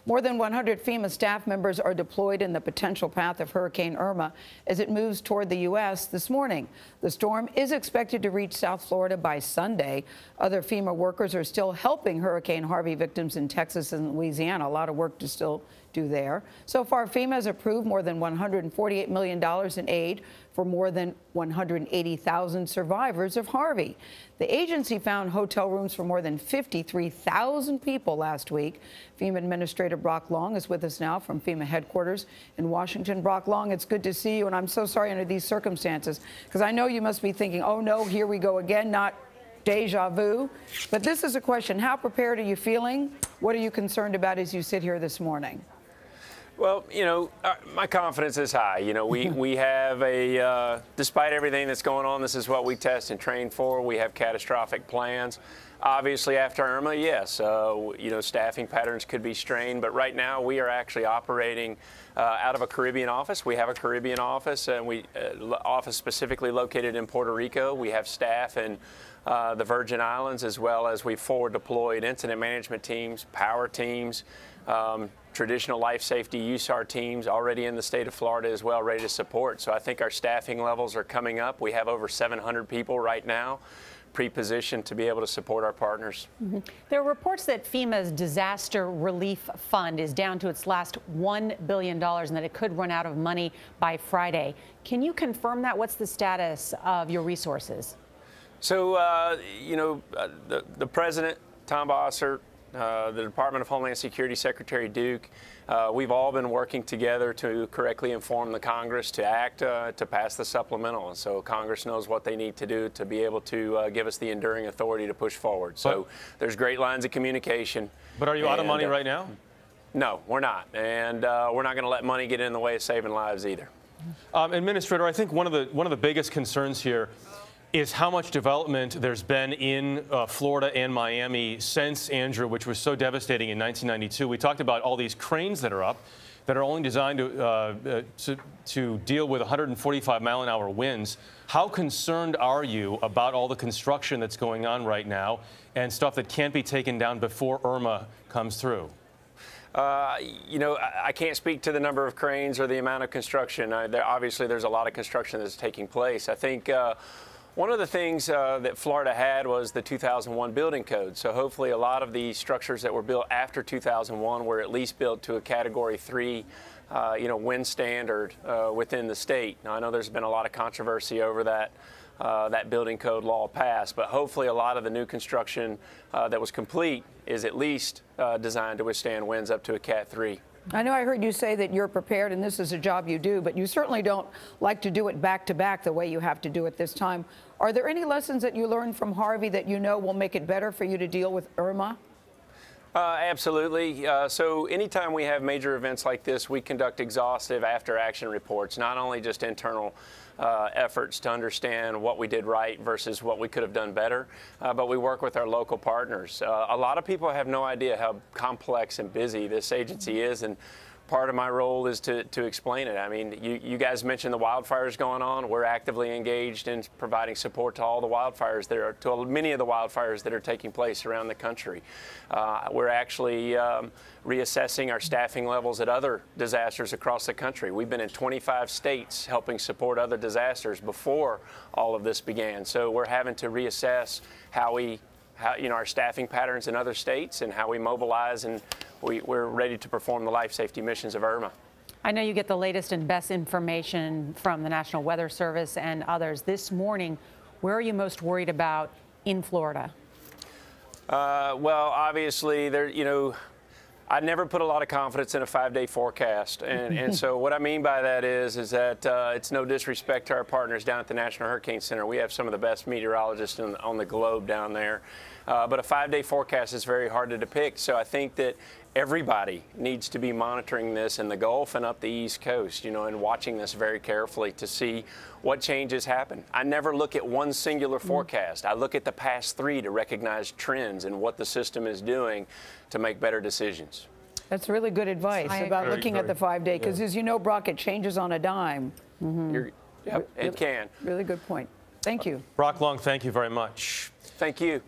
More than 100 FEMA staff members are deployed in the potential path of Hurricane Irma as it moves toward the U.S. this morning. The storm is expected to reach South Florida by Sunday. Other FEMA workers are still helping Hurricane Harvey victims in Texas and Louisiana. A lot of work to still do there. So far, FEMA has approved more than $148 million in aid for more than 180,000 survivors of Harvey. The agency found hotel rooms for more than 53,000 people last week. FEMA Administrator Brock Long is with us now from FEMA headquarters in Washington. Brock Long, it's good to see you, and I'm so sorry under these circumstances, because I know you must be thinking, oh no, here we go again, not deja vu. But this is a question. How prepared are you feeling? What are you concerned about as you sit here this morning? Well, my confidence is high. We have despite everything that's going on, this is what we test and train for. We have catastrophic plans. Obviously, after Irma, yes, staffing patterns could be strained. But right now, we are actually operating out of a Caribbean office. We have a Caribbean office, and office specifically located in Puerto Rico. We have staff in the Virgin Islands, as well as we forward deployed incident management teams, power teams, traditional life safety USAR teams already in the state of Florida as well, ready to support. So I think our staffing levels are coming up. We have over 700 people right now pre-positioned to be able to support our partners. There are reports that FEMA's disaster relief fund is down to its last $1 billion and that it could run out of money by Friday. Can you confirm that? What's the status of your resources? So, the President, Tom Bossert, the Department of Homeland Security Secretary Duke, we've all been working together to correctly inform the Congress to act to pass the supplemental. And so Congress knows what they need to do to be able to give us the enduring authority to push forward. So there's great lines of communication. But are you out of money right now? No, we're not. And we're not going to let money get in the way of saving lives either. Administrator, I think one of the biggest concerns here is how much development there's been in Florida and Miami since Andrew, which was so devastating in 1992. We talked about all these cranes that are up that are only designed to deal with 145-mile-an-hour winds. How concerned are you about all the construction that's going on right now and stuff that can't be taken down before Irma comes through? I can't speak to the number of cranes or the amount of construction. Obviously, there's a lot of construction that's taking place. I think one of the things that Florida had was the 2001 building code. So hopefully a lot of the structures that were built after 2001 were at least built to a Category 3 wind standard within the state. Now, I know there's been a lot of controversy over that building code law passed, but hopefully a lot of the new construction that was complete is at least designed to withstand winds up to a Cat 3. I know I heard you say that you're prepared and this is a job you do, but you certainly don't like to do it back to back the way you have to do it this time. Are there any lessons that you learned from Harvey that you know will make it better for you to deal with Irma? Absolutely. So anytime we have major events like this, we conduct exhaustive after-action reports, not only just internal efforts to understand what we did right versus what we could have done better, but we work with our local partners. A lot of people have no idea how complex and busy this agency is, and part of my role is to explain it. I mean, you guys mentioned the wildfires going on. We're actively engaged in providing support to all the wildfires to many of the wildfires that are taking place around the country. We're actually reassessing our staffing levels at other disasters across the country. We've been in 25 states helping support other disasters before all of this began. So we're having to reassess how our staffing patterns in other states and how we mobilize, and we're ready to perform the life safety missions of Irma. I know you get the latest and best information from the National Weather Service and others. This morning, where are you most worried about in Florida? Well, obviously, I never put a lot of confidence in a 5-day forecast. And so what I mean by that is that it's no disrespect to our partners down at the National Hurricane Center. We have some of the best meteorologists on the globe down there. But a 5-day forecast is very hard to depict. So I think that everybody needs to be monitoring this in the Gulf and up the East Coast, and watching this very carefully to see what changes happen. I never look at one singular forecast. I look at the past 3 to recognize trends and what the system is doing to make better decisions. That's really good advice about looking at the 5-day, because as you know, Brock, it changes on a dime. Yep, it can. Really good point. Thank you. Brock Long, thank you very much. Thank you.